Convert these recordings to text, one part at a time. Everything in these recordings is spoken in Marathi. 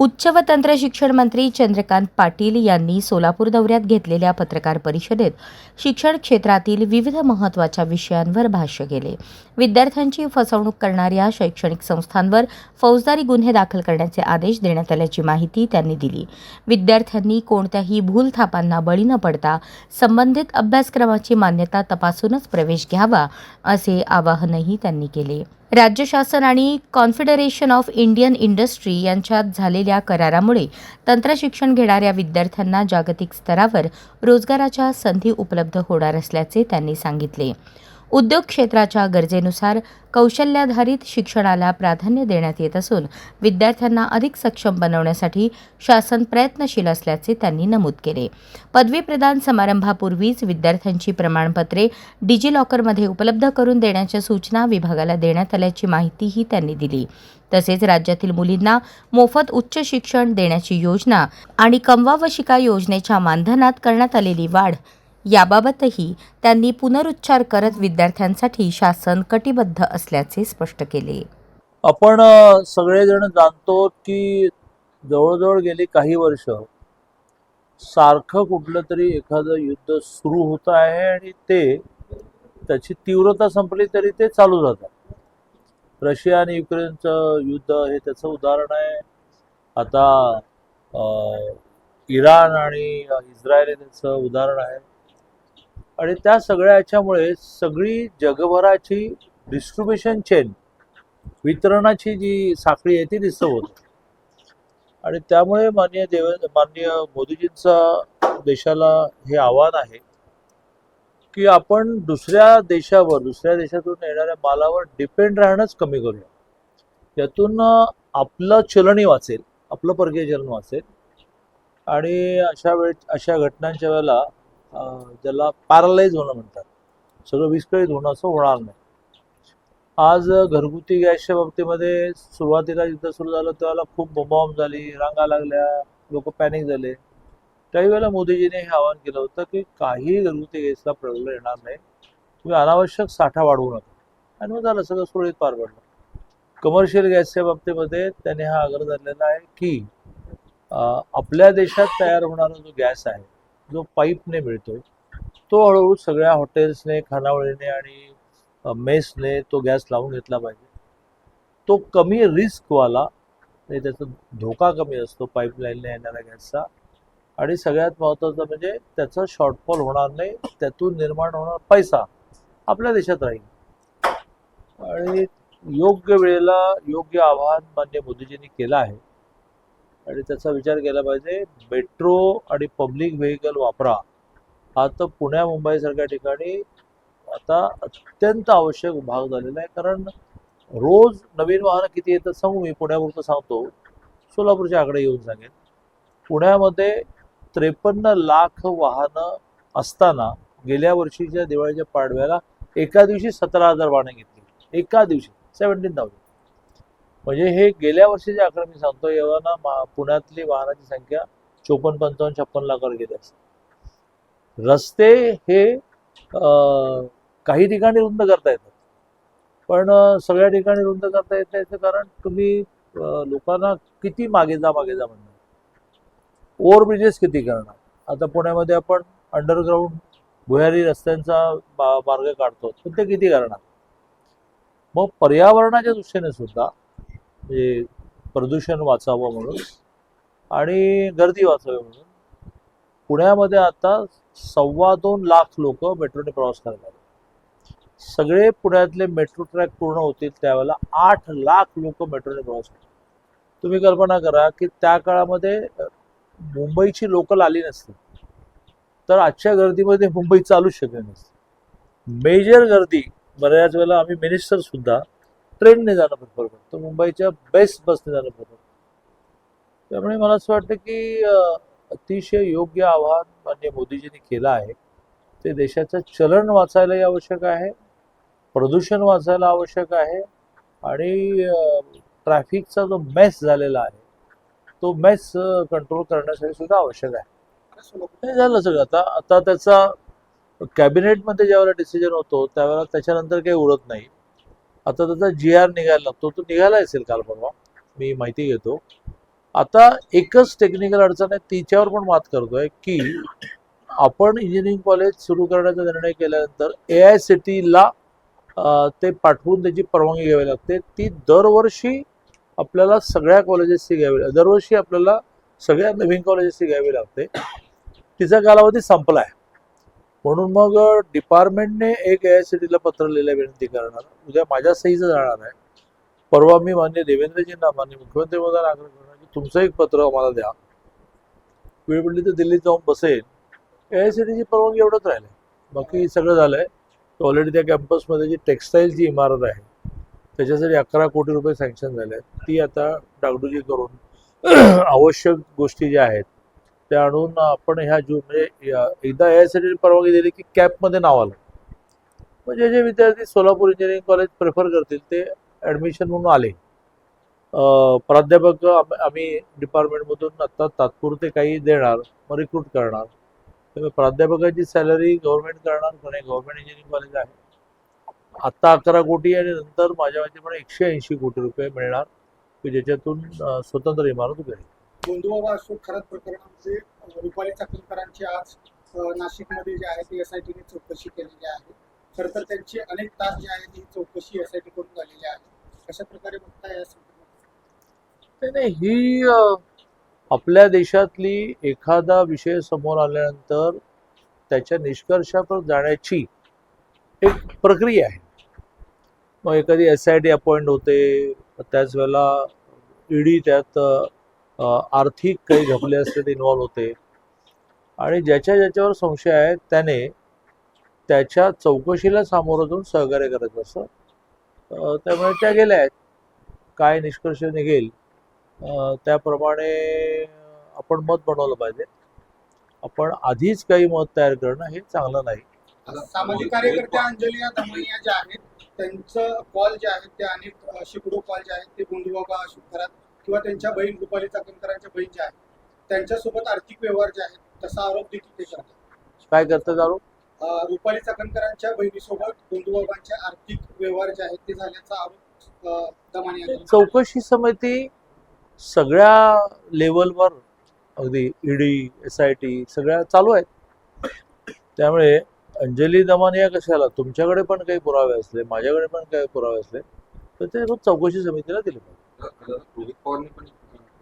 उच्च व तंत्र शिक्षण मंत्री चंद्रकांत पाटील यांनी सोलापूर दौऱ्यात घेतलेल्या पत्रकार परिषदेत शिक्षण क्षेत्रातील विविध महत्त्वाच्या विषयांवर भाष्य केले. विद्यार्थ्यांची फसवणूक करणाऱ्या शैक्षणिक संस्थांवर फौजदारी गुन्हे दाखल करण्याचे आदेश देण्यात आल्याची माहिती त्यांनी दिली. विद्यार्थ्यांनी कोणत्याही भूलथापांना बळी न पडता संबंधित अभ्यासक्रमाची मान्यता तपासूनच प्रवेश घ्यावा, असे आवाहनही त्यांनी केले. राज्य शासन आणि कॉन्फेडरेशन ऑफ इंडियन इंडस्ट्री यांच्यात झालेल्या करारामुळे तंत्रशिक्षण घेणाऱ्या विद्यार्थ्यांना जागतिक स्तरावर रोजगाराच्या संधी उपलब्ध होणार असल्याचे त्यांनी सांगितले. उद्योग क्षेत्राच्या गरजेनुसार कौशल्याधारित शिक्षणाला प्राधान्य देण्यात येत असून विद्यार्थ्यांना अधिक सक्षम बनवण्यासाठी शासन प्रयत्नशील असल्याचे त्यांनी नमूद केले. पदवी प्रदान समारंभापूर्वीच विद्यार्थ्यांची प्रमाणपत्रे डिजिलॉकरमध्ये उपलब्ध करून देण्याच्या सूचना विभागाला देण्यात आल्याची माहितीही त्यांनी दिली. तसेच राज्यातील मुलींना मोफत उच्च शिक्षण देण्याची योजना आणि कमवा व शिका योजनेच्या मानधनात करण्यात आलेली वाढ याबाबतही त्यांनी पुनरुच्चार करत विद्यार्थ्यांसाठी शासन कटिबद्ध असल्याचे स्पष्ट केले. आपण सगळेजण जाणतो की जवळजवळ गेली काही वर्ष सारखं कुठलं तरी एखादं युद्ध सुरू होत आहे आणि त्याची तीव्रता संपली तरी ते चालू जातात. रशिया आणि युक्रेनचं युद्ध हे त्याचं उदाहरण आहे. आता इराण आणि इस्रायल हे त्याचं उदाहरण आहे. आणि त्या सगळ्या याच्यामुळे सगळी जगभराची डिस्ट्रीब्युशन चेन, वितरणाची जी साखळी आहे ती डिस्टर्ब होते. आणि त्यामुळे माननीय मोदीजींचा देशाला हे आव्हान आहे की आपण दुसऱ्या देशातून येणाऱ्या मालावर डिपेंड राहणंच कमी करूया. यातून आपलं चलनही वाचेल, आपलं परकीय चलन वाचेल. आणि अशा घटनांच्या वेळेला ज्याला पॅरलाइज होणं म्हणतात, सगळं विस्कळीत होणं असं होणार नाही. आज घरगुती गॅसच्या बाबतीमध्ये सुरुवातीला युद्ध सुरू झालं त्यावेळेला खूप बोंबाबोंब झाली, रांगा लागल्या, लोक पॅनिक झाले. काही वेळेला मोदीजीने हे आवाहन केलं होतं की काही घरगुती गॅसला प्रॉब्लेम येणार नाही, तुम्ही अनावश्यक साठा वाढवू नका. आणि मग झालं, सगळं सुरळीत पार पडलं. कमर्शियल गॅसच्या बाबतीमध्ये त्याने हा आग्रह धरलेला आहे की आपल्या देशात तयार होणारा जो गॅस आहे, जो पाईपने मिळतो, तो हळूहळू सगळ्या हॉटेल्सने, खानावळीने आणि मेसने तो गॅस लावून घेतला पाहिजे. तो कमी रिस्कवाला, त्याचा धोका कमी असतो पाईपलाईनने येणाऱ्या गॅसचा. आणि सगळ्यात महत्त्वाचं म्हणजे त्याचा शॉर्टफॉल होणार नाही, त्यातून निर्माण होणारा पैसा आपल्या देशात राहील. आणि योग्य वेळेला योग्य आवाहन माननीय मोदीजींनी केलं आहे आणि त्याचा विचार केला पाहिजे. मेट्रो आणि पब्लिक व्हेकल वापरा हा तर पुण्या मुंबईसारख्या ठिकाणी आता अत्यंत आवश्यक भाग झालेला आहे. कारण रोज नवीन वाहनं किती येतात सांगू, मी पुण्यापुरतं सांगतो, सोलापूरचे आकडे येऊन सांगेन. पुण्यामध्ये 53 लाख वाहनं असताना गेल्या वर्षीच्या दिवाळीच्या पाडव्याला एका दिवशी 17,000 वाहनं घेतली. एका दिवशी 17,000. म्हणजे हे गेल्या वर्षीचे आकडे मी सांगतो. एव्हा पुण्यातली वाहनाची संख्या 54, 55, 56 लाखावर गेली असते. रस्ते हे काही ठिकाणी रुंद करता येतात, पण सगळ्या ठिकाणी रुंद करता येत नाही. कारण तुम्ही लोकांना किती मागे जा म्हणणार, ओव्हरब्रिजेस किती करणार. आता पुण्यामध्ये आपण अंडरग्राऊंड भुयारी रस्त्यांचा मार्ग काढतो, पण ते किती करणार. मग पर्यावरणाच्या दृष्टीने सुद्धा म्हणजे प्रदूषण वाचावं म्हणून आणि गर्दी वाचावी म्हणून पुण्यामध्ये आता 2.25 लाख लोक मेट्रोने प्रवास करतात. सगळे पुण्यातले मेट्रो ट्रॅक पूर्ण होतील त्यावेळेला 8 लाख लोक मेट्रोने प्रवास करतात. तुम्ही कल्पना करा की त्या काळामध्ये मुंबईची लोकल आली नसती तर आजच्या गर्दीमध्ये मुंबई चालूच शकली नसती. मेजर गर्दी बऱ्याच वेळेला आम्ही मिनिस्टर सुद्धा ट्रेनने जाणं प्रिफर करतो, मुंबईच्या बेस्ट बसने जाणं प्रिफर करतो. त्यामुळे मला असं वाटतं की अतिशय योग्य आवाहन माननीय मोदीजींनी केलं आहे. ते देशाचं चलन वाचायलाही आवश्यक आहे, प्रदूषण वाचायला आवश्यक आहे आणि ट्रॅफिकचा जो मेस झालेला आहे तो मेस कंट्रोल करण्यासाठी सुद्धा आवश्यक आहे. हे झालं सगळं. आता त्याचा कॅबिनेटमध्ये ज्यावेळेला डिसिजन होतो त्यावेळेला त्याच्यानंतर काही उरत नाही. आता त्याचा GR निघायला लागतो, तो निघाला असेल काल परवा, मी माहिती घेतो. आता एकच टेक्निकल अडचण आहे, तिच्यावर पण मात करतोय की आपण इंजिनिअरिंग कॉलेज सुरू करण्याचा निर्णय केल्यानंतर AICTE ते पाठवून त्याची परवानगी घ्यावी लागते. ती दरवर्षी आपल्याला सगळ्या कॉलेजेसची दरवर्षी आपल्याला सगळ्या नवीन कॉलेजेसची घ्यावी लागते. तिचा कालावधी संपलाय, म्हणून मग डिपार्टमेंटने एक AICTEला पत्र लिहिलं विनंती करणार. उद्या माझ्या सहीचं जाणार आहे. परवा मी मान्य देवेंद्रजींना, मान्य मुख्यमंत्री महोदयांना आग्रह करणार की तुमचं एक पत्र आम्हाला द्या. वेळ पडली तर दिल्लीत जाऊन बसेल. AICTEची परवानगी एवढंच राहिलंय, बाकी सगळं झालंय. ऑलरेडी त्या कॅम्पसमध्ये जी टेक्स्टाईलची इमारत आहे त्याच्यासाठी 11 कोटी रुपये सँक्शन झाले आहेत. ती आता डागडुजी करून आवश्यक गोष्टी ज्या आहेत त्या आणून आपण ह्या म्हणजे एकदा AICTEने परवानगी दिली की कॅपमध्ये नाव आलं, म्हणजे जे विद्यार्थी सोलापूर इंजिनिअरिंग कॉलेज प्रेफर करतील ते ॲडमिशन म्हणून आले. प्राध्यापक आम्ही डिपार्टमेंटमधून आता तात्पुरते काही देणार, मग रिक्रूट करणार. त्यामुळे प्राध्यापकाची सॅलरी गव्हर्नमेंट करणार, पुणे गव्हर्नमेंट इंजिनिअरिंग कॉलेज आहे. आत्ता 11 कोटी आणि नंतर माझ्या माहितीप्रमाणे 180 कोटी रुपये मिळणार की ज्याच्यातून स्वतंत्र इमारत उभी राहील. गोंधबाबा अशोक खरात प्रकरणामध्ये रुपाली चाकणकरांची आज नाशिकमध्ये जे आहे ती SITने चौकशी केलेली आहे. खरं तर त्यांची अनेक तास जे आहे ती चौकशी SIT करून झालेली आहे. कशा प्रकारे बघताय या संदर्भात? नाही, ही आपल्या देशातली एखादा विषय समोर आल्यानंतर त्याच्या निष्कर्षावर जाण्याची एक प्रक्रिया आहे. मग एखादी SIT अपॉइंट होते, त्याच वेळेला ED त्यात आर्थिक काही घपले असते ते इन्व्हॉल्व होते, आणि ज्याच्यावर संशय आहे त्याने त्याच्या चौकशीला सामोरं जाऊन सहकार्य करायचं असं. त्यामुळे त्या गेल्या आहेत. काय निष्कर्ष निघेल त्याप्रमाणे आपण मत बनवलं पाहिजे. आपण आधीच काही मत तयार करणं हे चांगलं नाही. सामाजिक कार्यकर्त्या अंजलिया दमय्या ज्या आहेत त्यांचं कॉल जे आहेत ते अनेक शेकडो कॉल जे आहेत ते गोंधबाबा अशोक खरात किंवा त्यांच्या बहीण रुपाली चाकणकरांच्या बहीण ज्या आहेत त्यांच्यासोबत आर्थिक व्यवहार जे आहेत तसा आरोप देखील ते करतात. काय करतात आरोप? रुपाली चाकणकरांच्या बहिणीसोबत गोंधबाबांच्या आर्थिक व्यवहार जे आहेत ते झाल्याचा आरोप दमानिया. चौकशी समिती सगळ्या लेवलवर, अगदी ED SIT सगळ्या चालू आहेत. त्यामुळे अंजली दमानिया कशाला, तुमच्याकडे पण काही पुरावे असले, माझ्याकडे पण काही पुरावे असले तर ते चौकशी समितीला दिले पाहिजे. रोहित पवारने पण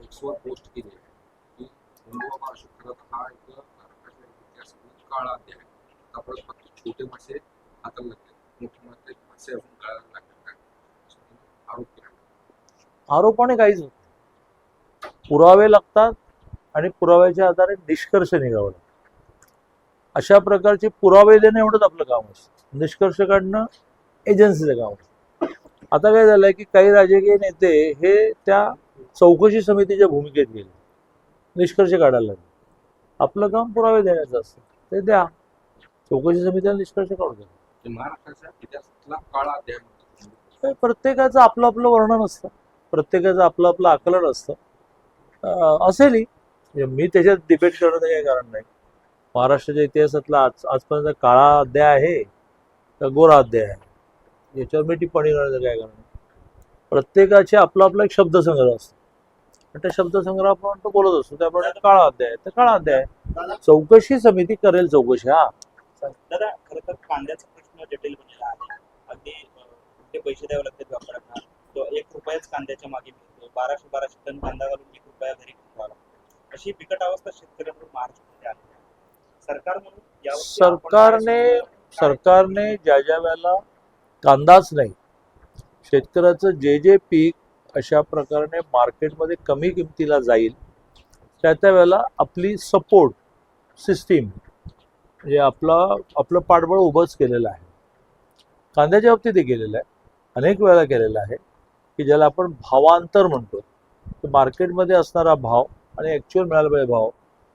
एक्सवर पोस्ट केली की गोंधबाबा अशोक खरात हा एक भारताच्या इतिहासातील काळा अध्याय आहे. आपण फक्त छोटे मासे हाताला लागले, मोठे मासे अजून गळायला लागले आरोप केला. आरोपाने काहीच होत नाही. पुरावे लागतात आणि पुराव्याच्या आधारे निष्कर्ष निघावं लागतं. अशा प्रकारचे पुरावे देणं एवढंच आपलं काम असतं. निष्कर्ष काढणं एजन्सीचं काम असतं. आता काय झालंय की काही राजकीय नेते हे त्या चौकशी समितीच्या भूमिकेत गेले, निष्कर्ष काढायला लागले. आपलं काम पुरावे देण्याचं असतं, ते द्या. चौकशी समितीला निष्कर्ष काढू द्या. महाराष्ट्राच्या इतिहासातला काळा अध्याय म्हणतात. प्रत्येकाचं आपलं आपलं वर्णन असतं, प्रत्येकाचं आपलं आपलं आकलन असतं. असेलही, मी त्याच्यात डिबेट करण्याचं काही कारण नाही. महाराष्ट्राच्या इतिहासातला आजपर्यंत काळा अध्याय आहे का गोरा अध्याय आहे याच्यावर मी टिप्पणी करण्याचं काय कारण नाही. प्रत्येकाचे आपला आपला एक शब्दसंग्रह असतो, आणि त्या शब्दसंग्रह आपण तो बोलत असतो. त्याप्रमाणे काळा अध्याय आहे तर काळा अध्याय आहे. चौकशी समिती करेल चौकशी. हा दादा, खरं तर कांद्याचा प्रश्न जटिल बनलेला आहे. अगदी कुठे पैसे द्यावे लागतात व्यापाऱ्यांना. तो 1 रुपयाच कांद्याच्या मागे मिळतो. 1200 टन कांदा घालून 1 रुपया घरी घ्यावा लागतो. अशी बिकट अवस्था शेतकऱ्यांवर महाराष्ट्रामध्ये आली आहे. सरकार म्हणून सरकारने ज्या वेळेला कांदाच नाही, शेतकऱ्याचं जे पीक अशा प्रकारे मार्केटमध्ये कमी किमतीला जाईल त्या वेळेला आपली सपोर्ट सिस्टीम म्हणजे आपलं पाठबळ उभंच केलेलं आहे. कांद्याच्या बाबतीतही केलेलं आहे, अनेक वेळा केलेलं आहे की ज्याला आपण भावांतर म्हणतो. तर मार्केटमध्ये असणारा भाव आणि ॲक्च्युअल मिळायला पाहिजे भाव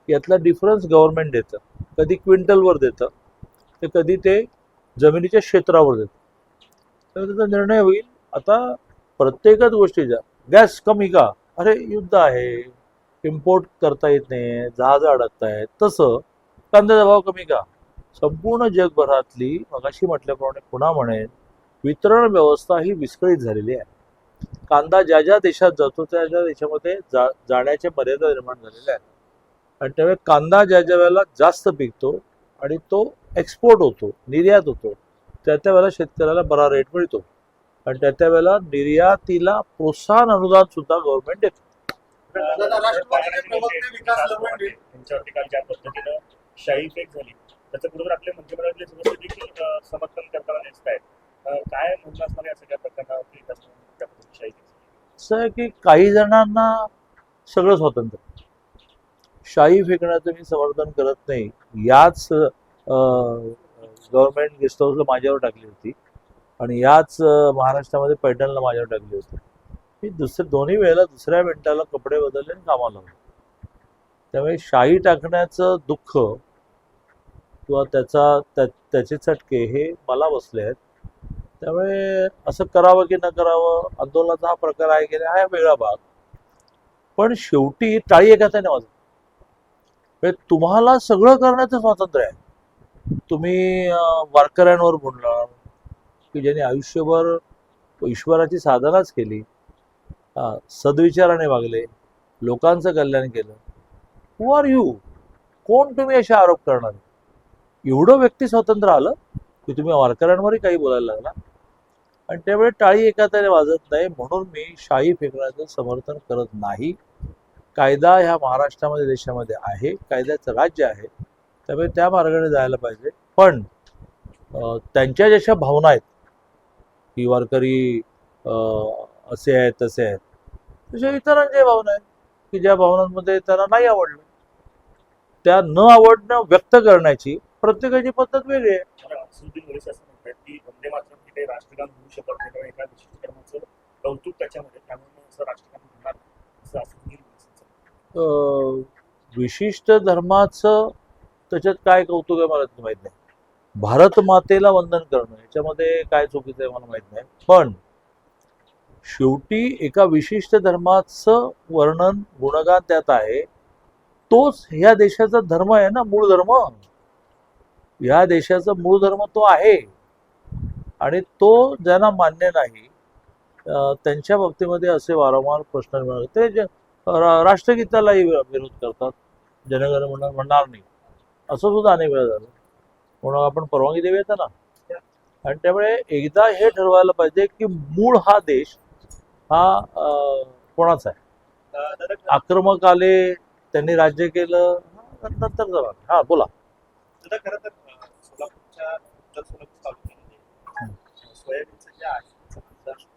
यातला डिफरन्स गव्हर्नमेंट देतं. कधी क्विंटलवर देतं, तर कधी ते जमिनीच्या क्षेत्रावर देतं. तर त्याचा निर्णय होईल. आता प्रत्येकच गोष्टीचा गॅस कमी का, अरे युद्ध आहे, इम्पोर्ट करता येत नाही, जहाजं अडकत आहेत, तसं कांद्याचा भाव कमी का. संपूर्ण जगभरातली मगाशी म्हटल्याप्रमाणे पुन्हा म्हणेन वितरण व्यवस्था ही विस्कळीत झालेली आहे. कांदा ज्या ज्या देशात जातो त्या ज्या देशामध्ये जाण्याच्या मर्यादा निर्माण झालेल्या आहेत आणि त्यामुळे कांदा ज्या ज्या वेळेला जास्त पिकतो आणि तो एक्सपोर्ट होतो, निर्यात होतो, त्या वेळेला शेतकऱ्याला बरा रेट मिळतो आणि त्या वेळेला निर्यातीला प्रोत्साहन अनुदान सुद्धा गव्हर्नमेंट देतो. दादा, राष्ट्रवादीचे प्रवक्ते विकास लवंडे त्यांच्यावरती काल ज्या पद्धतीनं शाही फेक झाली त्याचं बरोबर आपल्या मंत्रिमंडळातले सदस्य देखील समर्थन करताना दिसत आहेत. काय म्हणणं असणार या सगळ्या प्रकरणावरती त्या पद्धतीने शाही फेक झाली? असं आहे की काही जणांना सगळं स्वातंत्र्य, शाही फेकण्याचं मी समर्थन करत नाही. याच गव्हर्नमेंट गेस्ट हाऊसला माझ्यावर टाकली होती आणि याच महाराष्ट्रामध्ये पैठणला माझ्यावर टाकली होती. मी दोन्ही वेळेला दुसऱ्या मिनिटाला कपडे बदलले आणि कामाला लागलो. त्यामुळे शाही टाकण्याचं दुःख किंवा त्याचे चटके हे मला बसले आहेत. त्यामुळे असं करावं की न करावं, आंदोलनाचा हा प्रकार आहे की नाही हा वेगळा भाग, पण शेवटी टाळी एका हाताने वाजत. म्हणजे तुम्हाला सगळं करण्याचं स्वातंत्र्य आहे. तुम्ही वारकऱ्यांवर बोलणार की ज्यांनी आयुष्यभर ईश्वराची साधनाच केली, सद्विचाराने वागले, लोकांचं कल्याण केलं. हु आर यू? कोण तुम्ही असे आरोप करणार? एवढं व्यक्ती स्वातंत्र्य आलं की तुम्ही वारकऱ्यांवरही काही बोलायला लागला आणि त्यामुळे टाळी एका हाताने वाजत नाही. म्हणून मी शाही फेकण्याचं समर्थन करत नाही. कायदा ह्या महाराष्ट्रामध्ये देशामध्ये आहे, कायद्याचं राज्य आहे, त्यामुळे त्या मार्गाने जायला पाहिजे. पण त्यांच्या ज्या भावना आहेत की वारकरी असे आहेत तसे आहेत, तशा इतरांच्या भावना आहेत की ज्या भावनांमध्ये त्यांना नाही आवडलं, त्या न आवडणं व्यक्त करण्याची प्रत्येकाची पद्धत वेगळी आहे. असुद्दीन ओवैसी असं म्हणतात की वंदे मातरम हे काही राष्ट्रगान होऊ शकत नाही किंवा एका विशिष्ट धर्माचं कौतुक त्याच्यामध्ये, त्यामुळे असं राष्ट्रगान होणार नाही असं असुद्दीन ओवैसींचं. विशिष्ट धर्माचं त्याच्यात काय कौतुक आहे मला माहित नाही. भारत मातेला वंदन करणं याच्यामध्ये काय चुकीचं आहे मला माहित नाही. पण शेवटी एका विशिष्ट धर्माचं वर्णन, गुणगान त्यात आहे. तोच ह्या देशाचा धर्म आहे ना, मूळ धर्म. ह्या देशाचा मूळ धर्म तो आहे आणि तो ज्यांना मान्य नाही त्यांच्या बाबतीमध्ये असे वारंवार प्रश्न मिळतात. ते राष्ट्रगीतालाही विरोध करतात, जनगण म्हणणार नाही, असं सुद्धा अनेक वेळा झालं. म्हणून आपण परवानगी देऊया ना. आणि त्यामुळे एकदा हे ठरवायला पाहिजे की मूळ हा देश हा कोणाचा आहे. आक्रमक आले, त्यांनी राज्य केलं, नंतर जरा हा बोला. दादा, खरं तर सोलापूरच्या उत्तर सोलापूर तालुक्यामध्ये सोयाबीनचं जे आहे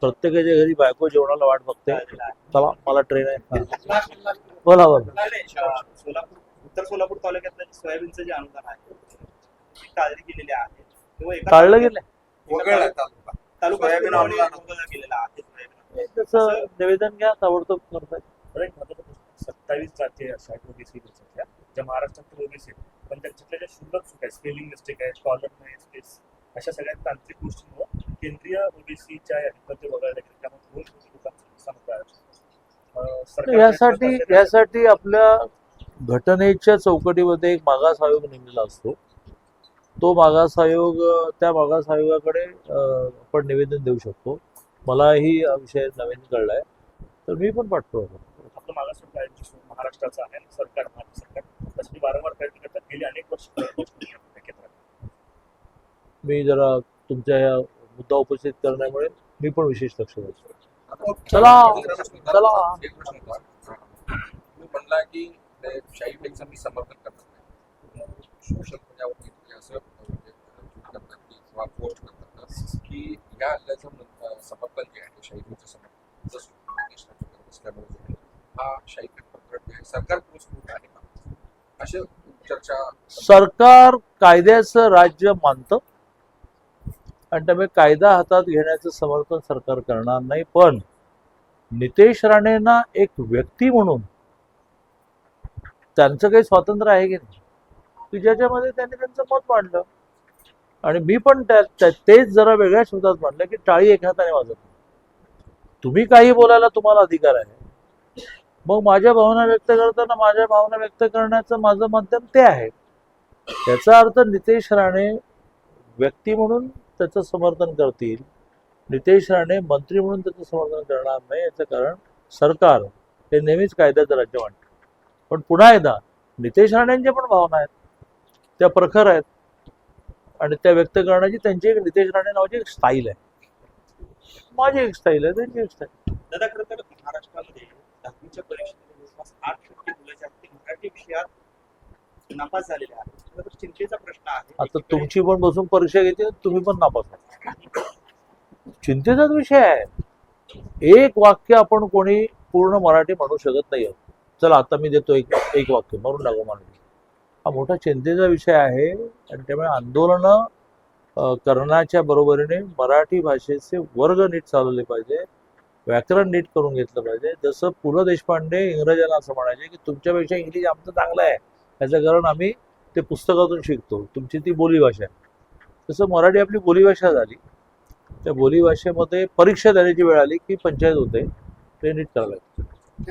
प्रत्येकाच्या घरी बायको जेवणाला वाट बघते. चला मला ट्रेन आहे. लास्ट बोला बोला. सोलापूर उत्तर सोलापूर तालुक्यातलं जे सोयाबीनचं जे अनुदान आहे ती टाळली गेलेली आहे किंवा एका टाळलं गेलं वगळला तालुका. तालुका सोयाबीन सोयाबीन अनुदान. वगळला गेलेला आहे सोयाबीन. त्याचं निवेदन घ्या, ताबडतोब करताय. तर एक महत्त्वाचा प्रश्न, 27 जाती अशा आहेत ओबीसी देशातल्या ज्या महाराष्ट्रात ओबीसी आहेत, पण त्यांच्यातल्या ज्या क्षुल्लक चूक आहेत, स्पेलिंग मिस्टेक आहे, कॉलर नाही, स्पेस, अशा सगळ्या तांत्रिक गोष्टींमुळे केंद्रीय ओबीसीच्या यादीमध्ये वगळल्या गेले. त्यामुळे 2 कोटी लोकांचं नुकसान होतं आहे. यासाठी आपल्या घटनेच्या चौकटीमध्ये एक मागास आयोग नेमलेला असतो. तो मागास आयोग, त्या मागास आयोगाकडे आपण निवेदन देऊ शकतो. मलाही हा विषय नवीन कळलाय, तर मी पण पाठवतो. आपलं मागासवर्ग आयोग जे महाराष्ट्राचं आहे सरकार, महाराष्ट्र सरकार त्यासाठी वारंवार प्रयत्न करतात. गेली अनेक वर्ष केंद्रात. मी जरा तुमच्या या मुद्दा उपस्थित करण्यामुळे मी पण विशेष लक्ष देतो. चला. चला. तुम्ही म्हणला की शाही फेकचं मी समर्थन करत नाही. सोशल मीडियावर तुम्ही असं ट्वीट करतात किंवा पोस्ट करतात की या हल्ल्याचं समर्थन जे आहे शाही फेकचं समर्थन जसं हा शाही फेक प्रकरण आहे, सरकार पुरस्कृत आहे का, अशा चर्चा. सरकार कायद्याचं राज्य मानतं आणि त्यामुळे कायदा हातात घेण्याचं समर्थन सरकार करणार नाही. पण नितेश राणेंना एक व्यक्ती म्हणून त्यांचं काही स्वातंत्र्य आहे की नाही, की ज्याच्यामध्ये त्यांनी त्यांचं मत मांडलं आणि मी पण तेच जरा वेगळ्या शब्दात मांडलं की टाळी एका हाताने वाजत नाही. तुम्ही काही बोलायला तुम्हाला अधिकार आहे, मग माझ्या भावना व्यक्त करताना माझ्या भावना व्यक्त करण्याचं माझं माध्यम ते आहे. त्याचा अर्थ नितेश राणे व्यक्ती म्हणून त्याचं समर्थन करतील, नितेश राणे मंत्री म्हणून त्याचं समर्थन करणार नाही, याचं कारण सरकार हे नेहमीच कायद्याचं राज्य मानतं. पण पुन्हा एकदा नितेश राणेंच्या पण भावना आहेत, त्या प्रखर आहेत आणि त्या व्यक्त करण्याची त्यांची एक नितेश राणे नावाची एक स्टाईल आहे. माझी एक स्टाईल आहे, त्यांची एक स्टाईल. दादा खरं तर महाराष्ट्रामध्ये 10वीच्या परीक्षेमध्ये जवळपास 8% मुलं जे आहेत ते मराठी विषयात नापास झालेले आहेत. खरं तर चिंतेचा प्रश्न आहे. आता तुमची पण बसून परीक्षा घेते, तुम्ही पण नापास व्हाल. चिंतेचाच विषय आहे. एक वाक्य आपण कोणी पूर्ण मराठी म्हणू शकत नाही. चला आता मी देतो एक वाक्य म्हणून टाकू मराठी. हा मोठा चिंतेचा विषय आहे आणि त्यामुळे आंदोलनं करण्याच्या बरोबरीने मराठी भाषेचे वर्ग नीट चालवले पाहिजे, व्याकरण नीट करून घेतलं पाहिजे. जसं पु ल देशपांडे इंग्रजांना असं म्हणायचे की तुमच्यापेक्षा इंग्लिश आमचं चांगलं आहे, याचं कारण आम्ही ते पुस्तकातून शिकतो, तुमची ती बोलीभाषा आहे. तसं मराठी आपली बोलीभाषा झाली. त्या बोलीभाषेमध्ये परीक्षा देण्याची वेळ आली की पंचायत होते, ते नीट करायला लागतं.